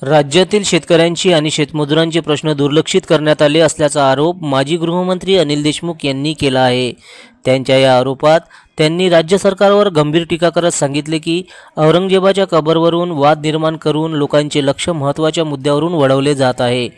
राज्यातील शेतकऱ्यांची आणि शेतमजुरांचे प्रश्न दुर्लक्षित करण्यात आले असल्याचा आरोप माजी गृहमंत्री अनिल देशमुख यांनी केला आहे। त्यांच्या या आरोपात त्यांनी राज्य सरकारवर गंभीर टीका करत सांगितले की औरंगजेबाच्या कबरवरून वाद निर्माण करून लोकांचे लक्ष महत्त्वाच्या मुद्द्यावरून वळवले जात आहे।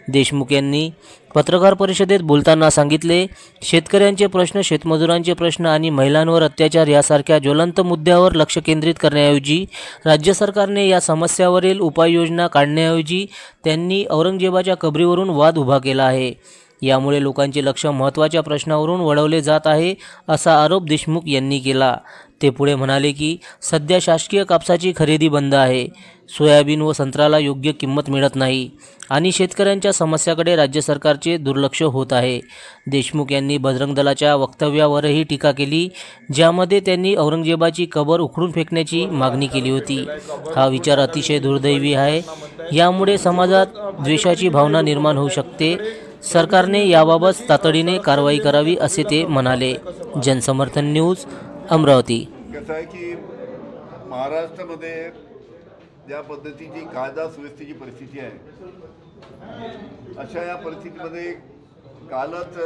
देशमुख यांनी पत्रकार परिषदेत बोलताना सांगितले, शेतकऱ्यांचे प्रश्न, शेतमजुरांचे प्रश्न आणि महिलांवर अत्याचार यासारख्या ज्वलंत मुद्द्यावर लक्ष केंद्रित करण्याऐवजी राज्य सरकारने या समस्यावरील उपाययोजना काढण्याऐवजी त्यांनी औरंगजेबाच्या कबरीवरून वाद उभा केला आहे। यामुळे लोकांचे लक्ष महत्त्वाच्या प्रश्नावरून वळवले जात आहे, असा आरोप देशमुख यांनी केला। ते पुढे म्हणाले की सध्या शासकीय कापसाची खरेदी बंद आहे, सोयाबीन व संत्र्याला योग्य किंमत मिळत नाही आणि शेतकऱ्यांच्या समस्याकडे राज्य सरकारचे दुर्लक्ष होत आहे। देशमुख यांनी बजरंग दलाच्या वक्तव्यावरही टीका केली, ज्यामध्ये त्यांनी औरंगजेबाची कबर उखडून फेकण्याची मागणी केली होती। हा विचार अतिशय दुर्दैवी आहे। यामुळे समाजात द्वेषाची भावना निर्माण होऊ शकते। सरकारने याबाबत तातडीने कारवाई करावी, असे ते म्हणाले। जनसमर्थन न्यूज, अमरावती। कसं आहे की महाराष्ट्रामध्ये ज्या पद्धतीची कायदा सुव्यवस्थेची परिस्थिती आहे, अशा या परिस्थितीमध्ये कालच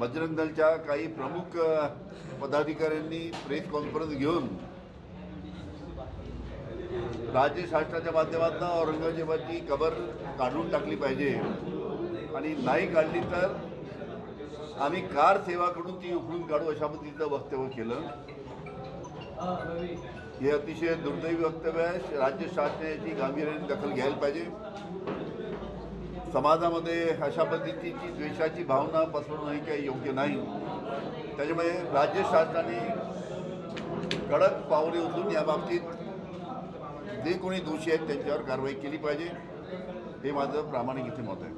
बजरंग दलच्या काही प्रमुख पदाधिकाऱ्यांनी प्रेस कॉन्फरन्स घेऊन राज्य शासनाच्या माध्यमातून औरंगजेबाची कबर काढून टाकली पाहिजे आणि नाही काढली तर आम्ही कार सेवाकडून ती उखडून काढू, अशा पद्धतीचं वक्तव्य केलं। हे अतिशय दुर्दैवी वक्तव्य आहे। राज्य शासनाची गांभीर्याने दखल घ्यायला पाहिजे। समाजामध्ये अशा पद्धतीची द्वेषाची भावना पसरवणं ही काही योग्य नाही। त्याच्यामुळे राज्य शासनाने कडक पावले उचलून याबाबतीत जे कोणी दोषी आहेत त्यांच्यावर कारवाई केली पाहिजे, हे माझं प्रामाणिक इथे मत आहे।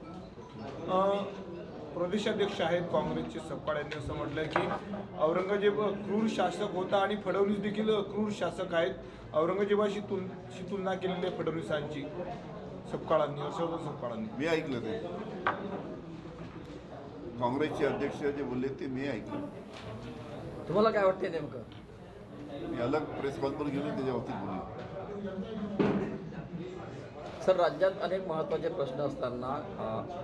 प्रदेशाध्यक्ष आहेत काँग्रेसचे सपकाळ यांनी असं म्हटलंय की औरंगजेब क्रूर शासक होता आणि फडणवीस देखील क्रूर शासक आहेत। औरंगजेबाशी तुलना केलेली आहे फडणवीसांची, सपकाळांनी, हर्षवर्धन सपकाळांनी। मी ऐकलं ते काँग्रेसचे अध्यक्ष जे बोलले ते मी ऐकलं। तुम्हाला काय वाटते नेमकं? मी अलग प्रेस कॉन्फरन्स घेऊन त्याच्यावरती बोलले। सर, राज्यात अनेक महत्त्वाचे प्रश्न असताना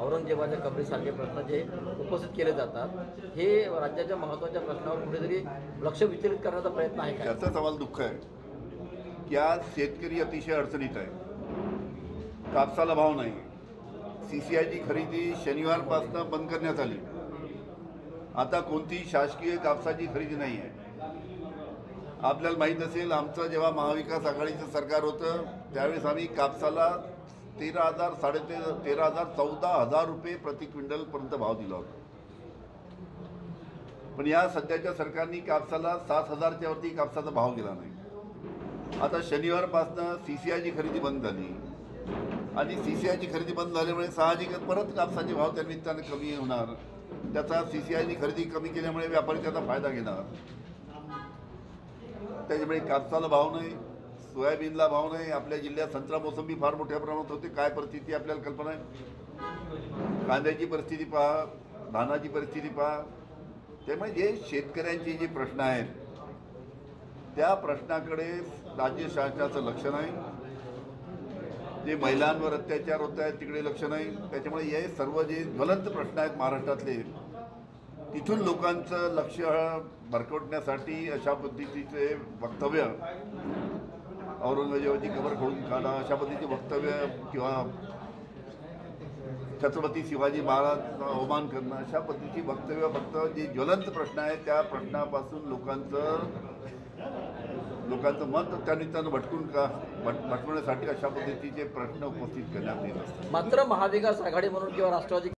औरंगजेबाच्या कबरीसारखे प्रश्न जे उपस्थित केले जातात, हे राज्याच्या महत्त्वाच्या प्रश्नावर कुठेतरी लक्ष विचलित करण्याचा प्रयत्न आहे का? याचंच आम्हाला दुःख आहे की आज शेतकरी अतिशय अडचणीत आहे। कापसाला भाव नाही। CCIची खरेदी शनिवारपासून बंद करण्यात आली। आता कोणतीही शासकीय कापसाची खरेदी नाही आहे। आपल्याला माहीत असेल, आमचं जेव्हा महाविकास आघाडीचं सरकार होतं त्यावेळेस आम्ही कापसाला 13,000, 13,000, 14,000 रुपये प्रति क्विंटलपर्यंत भाव दिला होता। पण या सध्याच्या सरकारने कापसाला 7,000च्या वरती कापसाचा भाव गेला नाही। आता शनिवारपासून CCIची खरेदी बंद झाली आणि CCIची खरेदी बंद झाल्यामुळे साहजिकच परत कापसाचे भाव त्या निमित्ताने कमी होणार। त्याचा CCIची खरेदी कमी केल्यामुळे व्यापारी त्याचा फायदा घेणार। त्याच्यामुळे कापसाला भाव नाही, सोयाबीनला भाव नाही। आपल्या जिल्ह्यात संत्रा, मोसंबी फार मोठ्या प्रमाणात होते। काय परिस्थिती आपल्याला कल्पना आहे। कांद्याची परिस्थिती पहा, धानाची परिस्थिती पहा। त्यामुळे जे शेतकऱ्यांचे जे प्रश्न आहेत त्या प्रश्नाकडे राज्य शासनाचं लक्ष नाही। जे महिलांवर अत्याचार होत आहेत तिकडे लक्ष नाही। त्याच्यामुळे हे सर्व जे ज्वलंत प्रश्न आहेत महाराष्ट्रातले, तिथून लोकांचं लक्ष भरकटण्यासाठी अशा पद्धतीचे वक्तव्य, औरंगजेबाची कबर खोडून काढा अशा पद्धतीचे वक्तव्य किंवा छत्रपती शिवाजी महाराजांचा अवमान करणं, अशा पद्धतीची वक्तव्य फक्त जे ज्वलंत प्रश्न आहेत त्या प्रश्नापासून लोकांचं मत त्या निमित्तानं भटकवण्यासाठी अशा पद्धतीचे प्रश्न उपस्थित करण्यात येत असतात। मात्र महाविकास आघाडी म्हणून किंवा राष्ट्रवादी